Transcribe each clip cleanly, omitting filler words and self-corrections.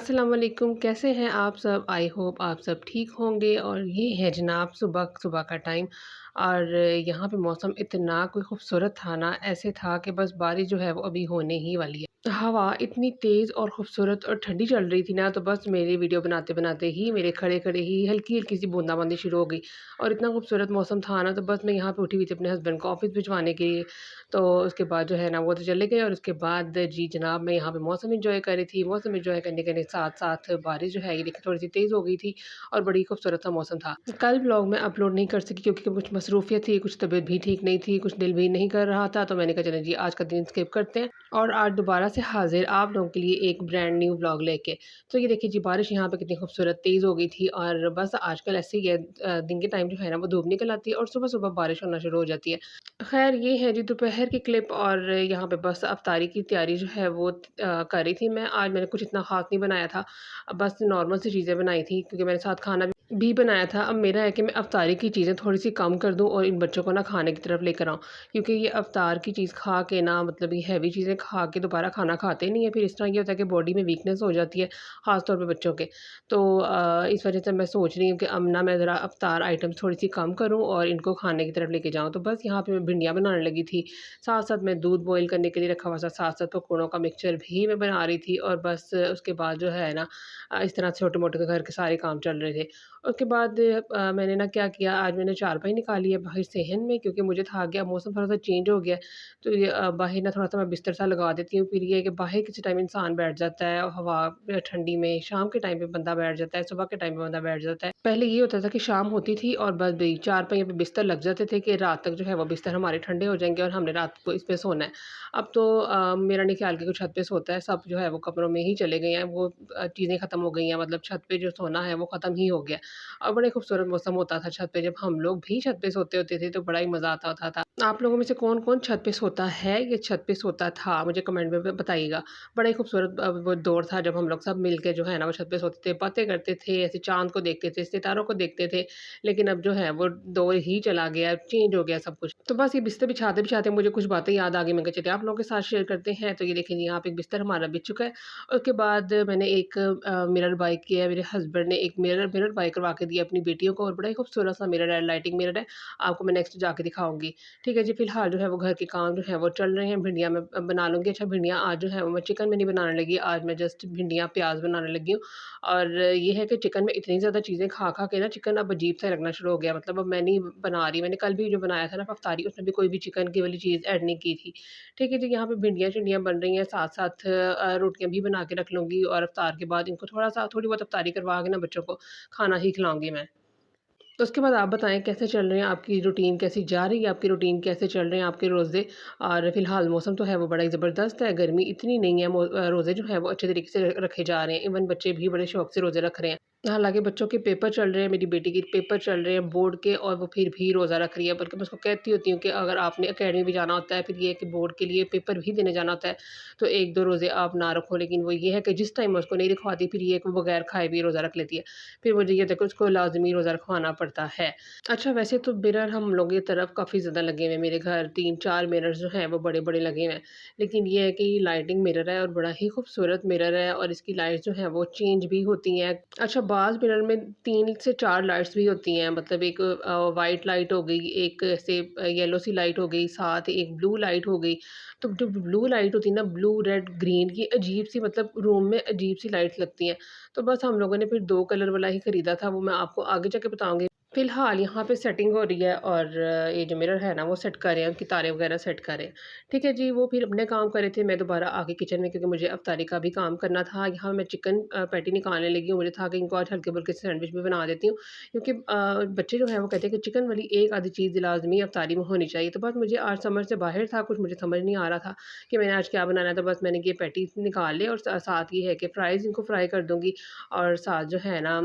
अस्सलाम वालेकुम, कैसे हैं आप सब? आई होप आप सब ठीक होंगे। और ये है जनाब सुबह सुबह का टाइम। और यहाँ पे मौसम इतना कोई खूबसूरत था ना, ऐसे था कि बस बारिश जो है वो अभी होने ही वाली है। हवा इतनी तेज़ और खूबसूरत और ठंडी चल रही थी ना, तो बस मेरी वीडियो बनाते बनाते ही मेरे खड़े खड़े ही हल्की हल्की सी बूंदाबांदी शुरू हो गई। और इतना खूबसूरत मौसम था ना, तो बस मैं यहाँ पे उठी हुई थी अपने हस्बैंड को ऑफिस भिजवाने के लिए। तो उसके बाद जो है ना वो तो चले गए, और उसके बाद जी जनाब मैं यहाँ पे मौसम एंजॉय कर रही थी। मौसम एंजॉय करने के साथ साथ बारिश जो है ये देखिए थोड़ी सी तेज़ हो गई थी, और बड़ी खूबसूरत सा मौसम था। कल ब्लॉग में अपलोड नहीं कर सकी क्योंकि कुछ मसरूफियत थी, कुछ तबीयत भी ठीक नहीं थी, कुछ दिल भी नहीं कर रहा था। तो मैंने कहा चलें जी आज का दिन स्किप करते हैं, और आज दोबारा से हाजिर आप लोगों के लिए एक ब्रांड न्यू ब्लॉग लेके। तो ये देखिए जी बारिश यहाँ पे कितनी खूबसूरत तेज़ हो गई थी, और बस आजकल ऐसे ही है, दिन के टाइम जो है ना वो धूप निकल आती है और सुबह सुबह बारिश होना शुरू हो जाती है। खैर ये है जी दोपहर की क्लिप, और यहाँ पे बस अफ्तारी की तैयारी जो है वो कर रही थी मैं। आज मैंने कुछ इतना ख़ास नहीं बनाया था, बस नॉर्मल सी चीज़ें बनाई थी क्योंकि मेरे साथ खाना भी बनाया था। अब मेरा है कि मैं अफ्तारी की चीज़ें थोड़ी-सी कम कर दूँ और इन बच्चों को ना खाने की तरफ लेकर आऊँ। क्योंकि ये अफ्तार की चीज़ खा के ना, मतलब ये हैवी चीज़ें खा के दोबारा खाना खाते नहीं है। फिर इस तरह ये होता है कि बॉडी में वीकनेस हो जाती है, ख़ास तौर पे बच्चों के। तो इस वजह से मैं सोच रही हूँ कि अब ना मैं ज़रा अफ्तार आइटम्स थोड़ी-सी कम करूँ और इनको खाने की तरफ लेके जाऊँ। तो बस यहाँ पे मैं भिंडियाँ बनाने लगी थी। साथ-साथ मैं दूध बॉयल करने के लिए रखा हुआ था, साथ-साथ पकौड़ों का मिक्सचर भी मैं बना रही थी। और बस उसके बाद जो है ना इस तरह से छोटे-मोटे घर के सारे काम चल रहे थे। उसके बाद मैंने ना क्या किया, आज मैंने चारपाई निकाली है बाहर सेहन में, क्योंकि मुझे था कि अब मौसम थोड़ा-सा चेंज हो गया है। तो ये बाहर ना थोड़ा-सा मैं बिस्तर सा लगा देती हूँ। फिर ये है कि बाहर किसी टाइम इंसान बैठ जाता है, और हवा ठंडी में शाम के टाइम पे बंदा बैठ जाता है, सुबह के टाइम पे बंदा बैठ जाता है। पहले ये होता था कि शाम होती थी और बस भई चारपाइयों पे बिस्तर लग जाते थे कि रात तक जो है वो बिस्तर हमारे ठंडे हो जाएँगे और हमने रात को इस पे सोना है। अब तो मेरा नहीं ख़्याल कि कोई छत पे सोता है, सब जो है वो कमरों में ही चले गए हैं। वो चीज़ें ख़त्म हो गई हैं, मतलब छत पे जो सोना है वो ख़त्म ही हो गया। और बड़े खूबसूरत मौसम होता था छत पे, जब हम लोग भी छत पे सोते होते थे तो बड़ा ही मज़ा आता होता था। आप लोगों में से कौन-कौन छत पे सोता है या छत पे सोता था? मुझे कमेंट में बताइएगा। बड़ा ही खूबसूरत वो दौर था जब हम लोग सब मिल के जो है ना वो छत पे सोते थे, बातें करते थे, ऐसे चाँद को देखते थे, सितारों को देखते थे। लेकिन अब जो है वो दौर ही चला गया, चेंज हो गया सब कुछ। तो बस ये बिस्तर बिछाते-बिछाते मुझे कुछ बातें याद आ गई, मैं कहा चलिए आप लोगों के साथ शेयर करते हैं। तो ये देखिए यहाँ पे एक बिस्तर हमारा बिछ चुका है। उसके बाद मैंने एक मिरर बाय किया है, मेरे हस्बैंड ने एक मिरर मिरर बाय करवा के दिया अपनी बेटियों को, और बड़ा ही खूबसूरत सा मिरर है, लाइटिंग मिरर है। आपको मैं नेक्स्ट जाके दिखाऊँगी। ठीक है जी, फिलहाल जो है वो घर के काम जो है वो चल रहे हैं। भिंडियाँ मैं बना लूँगी। अच्छा भिंडियाँ आज जो है वो मैं चिकन में नहीं बनाने लगी, आज मैं जस्ट भिंडियाँ प्याज़ बनाने लगी हूँ। और ये है कि चिकन में इतनी ज़्यादा चीज़ें खा-खा के ना चिकन अब अजीब-सा लगना शुरू हो गया। मतलब अब मैं नहीं बना रही। मैंने कल भी जो बनाया था ना अफ़्तारी, उसमें भी कोई भी चिकन की वाली चीज़ ऐड नहीं की थी। ठीक है जी, यहाँ पे भिंडियाँ-शिंडियाँ बन रही हैं, साथ-साथ रोटियाँ भी बना के रख लूँगी, और इफ्तार के बाद इनको थोड़ा-सा थोड़ी बहुत इफ्तारी करवा के ना बच्चों को खाना ही खिलाऊँगी मैं। तो उसके बाद आप बताएँ कैसे चल रहे हैं, आपकी रूटीन कैसी जा रही है, आपकी रूटीन कैसे चल रहे हैं आपके रोज़े? और फिलहाल मौसम तो है वो बड़ा ही ज़बरदस्त है, गर्मी इतनी नहीं है, रोज़े जो हैं वो अच्छे तरीके से रखे जा रहे हैं, इवन बच्चे भी बड़े शौक से रोज़े रख रहे हैं। हालाँकि बच्चों के पेपर चल रहे हैं, मेरी बेटी के पेपर चल रहे हैं बोर्ड के, और वो फिर भी रोज़ा रख रही है। बल्कि मैं उसको कहती होती हूँ कि अगर आपने अकेडमी भी जाना होता है, फिर ये है कि बोर्ड के लिए पेपर भी देने जाना होता है, तो 1-2 रोज़े आप ना रखो। लेकिन वो ये है कि जिस टाइम मैं उसको नहीं रखवाती, फिर ये है कि वो बगैर खाए भी रोज़ा रख लेती है। फिर मुझे ये देखो उसको लाज़मी रोज़ा रखवाना पड़ता है। अच्छा वैसे तो मिरर हम लोगों की तरफ काफ़ी ज़्यादा लगे हुए हैं, मेरे घर 3-4 मिरर्स जो हैं वो बड़े-बड़े लगे हुए हैं। लेकिन ये है कि ये लाइटिंग मिरर है और बड़ा ही खूबसूरत मिरर है, और इसकी लाइट्स जो हैं वो चेंज भी होती हैं। अच्छा बाज़ मिरर में 3 से 4 लाइट्स भी होती हैं, मतलब एक वाइट लाइट हो गई, एक ऐसे येलो सी लाइट हो गई, साथ एक ब्लू लाइट हो गई। तो जो ब्लू लाइट होती है ना, ब्लू, रेड, ग्रीन, ये अजीब-सी, मतलब रूम में अजीब-सी लाइट्स लगती हैं। तो बस हम लोगों ने फिर 2 कलर वाला ही खरीदा था, वो मैं आपको आगे जाके बताऊँगी। फ़िलहाल यहाँ पे सेटिंग हो रही है, और ये जो मिरर है ना वो सेट कर रहे हैं, उनकी तारें वगैरह सेट कर रहे हैं। ठीक है जी, वो फिर अपने काम कर रहे थे, मैं दोबारा आ गई किचन में क्योंकि मुझे अफ्तारी का भी काम करना था। यहाँ मैं चिकन पैटी निकालने लगी हूँ, मुझे था कि इनको आज हल्के-फुल्के सैंडविच भी बना देती हूँ, क्योंकि बच्चे जो हैं वो कहते हैं कि चिकन वाली एक आधी चीज़ लाज़मी अफ्तारी में होनी चाहिए। तो बस मुझे आज समझ से बाहर था, कुछ मुझे समझ नहीं आ रहा था कि मैंने आज क्या बनाना है, तो बस मैंने ये पैटी निकाल लिए, और साथ ये है कि फ्राइज़ इनको फ्राई कर दूँगी, और साथ जो है ना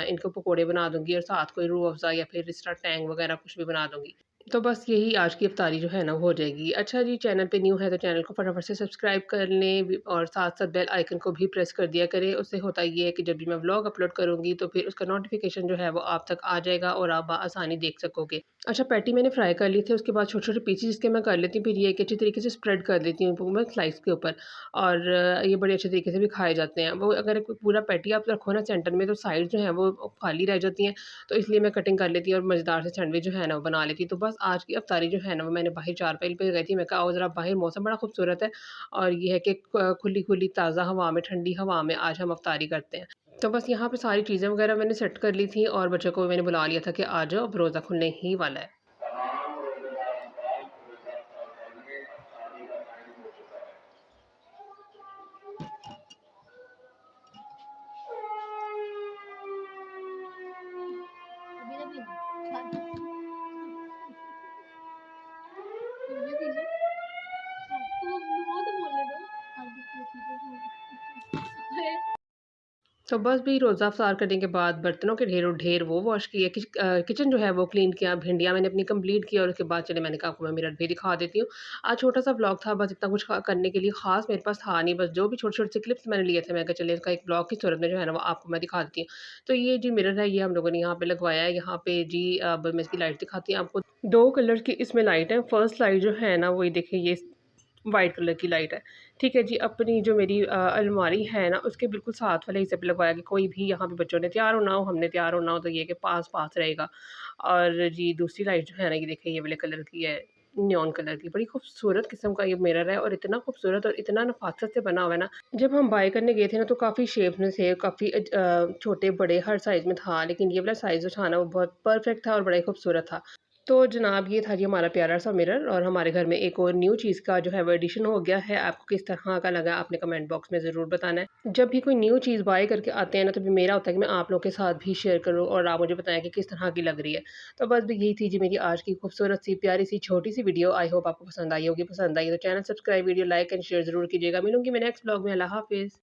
इनको पकोड़े बना दूँगी, और साथ कोई रूह अफ़ज़ा या फिर इस तरह टैंग वग़ैरह कुछ भी बना दूँगी। तो बस यही आज की इफ्तारी जो है ना वो हो जाएगी। अच्छा जी, चैनल पे न्यू है तो चैनल को फटाफट से सब्सक्राइब कर लें, और साथ-साथ बेल आइकन को भी प्रेस कर दिया करें। उससे होता ये है कि जब भी मैं व्लॉग अपलोड करूँगी तो फिर उसका नोटिफ़िकेशन जो है वो आप तक आ जाएगा, और आप आसानी देख सकोगे। अच्छा, पैटी मैंने फ्राई कर ली थी, उसके बाद छोटे-छोटे पीसेज़ इसके मैं कर लेती हूँ, फिर ये है कि अच्छी तरीके से स्प्रेड कर देती हूँ मैं स्लाइस के ऊपर और ये बड़े अच्छे तरीके से भी खाए जाते हैं। वो अगर कोई पूरा पैटी आप रखो ना सेंटर में तो साइड जो है वो खाली रह जाती हैं, तो इसलिए मैं कटिंग कर लेती हूँ और मज़ेदार से सैंडविच जो है ना वो बना लेती हूँ। तो बस आज की इफ्तारी जो है ना वो मैंने बाहर चारपाई पे गई थी, मैं कहा आओ ज़रा बाहर मौसम बड़ा खूबसूरत है और ये है कि खुली-खुली ताज़ा हवा में, ठंडी हवा में आज हम इफ्तारी करते हैं। तो बस यहाँ पे सारी चीज़ें वग़ैरह मैंने सेट कर ली थी और बच्चों को मैंने बुला लिया था कि आ जाओ अब रोज़ा खुलने ही वाला है। अभी ना पीना बाद में मुझे पीना हाँ तो वो तो बोलने दो हाँ अरे तो बस भी रोज़ा अफ़्तार करने के बाद बर्तनों के ढेरों ढेर वो वॉश किए, किचन जो है वो क्लीन किया, भिंडियाँ मैंने अपनी कंप्लीट की और उसके बाद चलिए मैंने कहा आपको मैं मिरर भी दिखा देती हूँ। आज छोटा-सा व्लॉग था, बस इतना कुछ करने के लिए ख़ास मेरे पास था नहीं, बस जो भी छोटे-छोटे से क्लिप्स मैंने लिए थे, मैं कहा चलिए इसका एक व्लॉग की सूरत में जो है ना वो आपको मैं दिखा देती हूँ। तो ये जी मिरर है, ये हम लोगों ने यहाँ पे लगवाया है, यहाँ पे जी अब मैं इसकी लाइट दिखाती हूँ आपको। 2 कलर की इसमें लाइट है, फर्स्ट लाइट जो है ना वो ये देखिए ये वाइट कलर की लाइट है। ठीक है जी, अपनी जो मेरी अलमारी है ना, उसके बिल्कुल साथ वाले हिस्से पे लगवाया कि कोई भी यहाँ पे बच्चों ने तैयार होना हो, हमने तैयार होना हो तो ये कि पास-पास रहेगा। और जी दूसरी लाइट जो है ना, ये देखिए ये वाले कलर की है, नियॉन कलर की। बड़ी खूबसूरत किस्म का ये मिरर है और इतना खूबसूरत और इतना नफ़ासत से बना हुआ है ना, जब हम बाय करने गए थे ना तो काफ़ी शेप्स में थे, काफ़ी छोटे-बड़े हर साइज़ में था, लेकिन ये वाला साइज़ जो था ना, वो बहुत परफ़ेक्ट था और बड़ा ही खूबसूरत था। तो जनाब ये था जी हमारा प्यारा-सा मिरर और हमारे घर में एक और न्यू चीज़ का जो है वो एडिशन हो गया है। आपको किस तरह का लगा आपने कमेंट बॉक्स में ज़रूर बताना है। जब भी कोई न्यू चीज़ बाय करके आते हैं ना, तो भी मेरा होता है कि मैं आप लोगों के साथ भी शेयर करूँ और आप मुझे बताएँ कि किस तरह की लग रही है। तो बस भी यही थी जी मेरी आज की खूबसूरत-सी, प्यारी-सी, छोटी-सी वीडियो। आई होप आपको पसंद आई होगी। पसंद आई है तो channel subscribe, video like and share ज़रूर कीजिएगा। मिलूँगी मैं नेक्स्ट व्लॉग में। अल्लाह हाफ़िज़।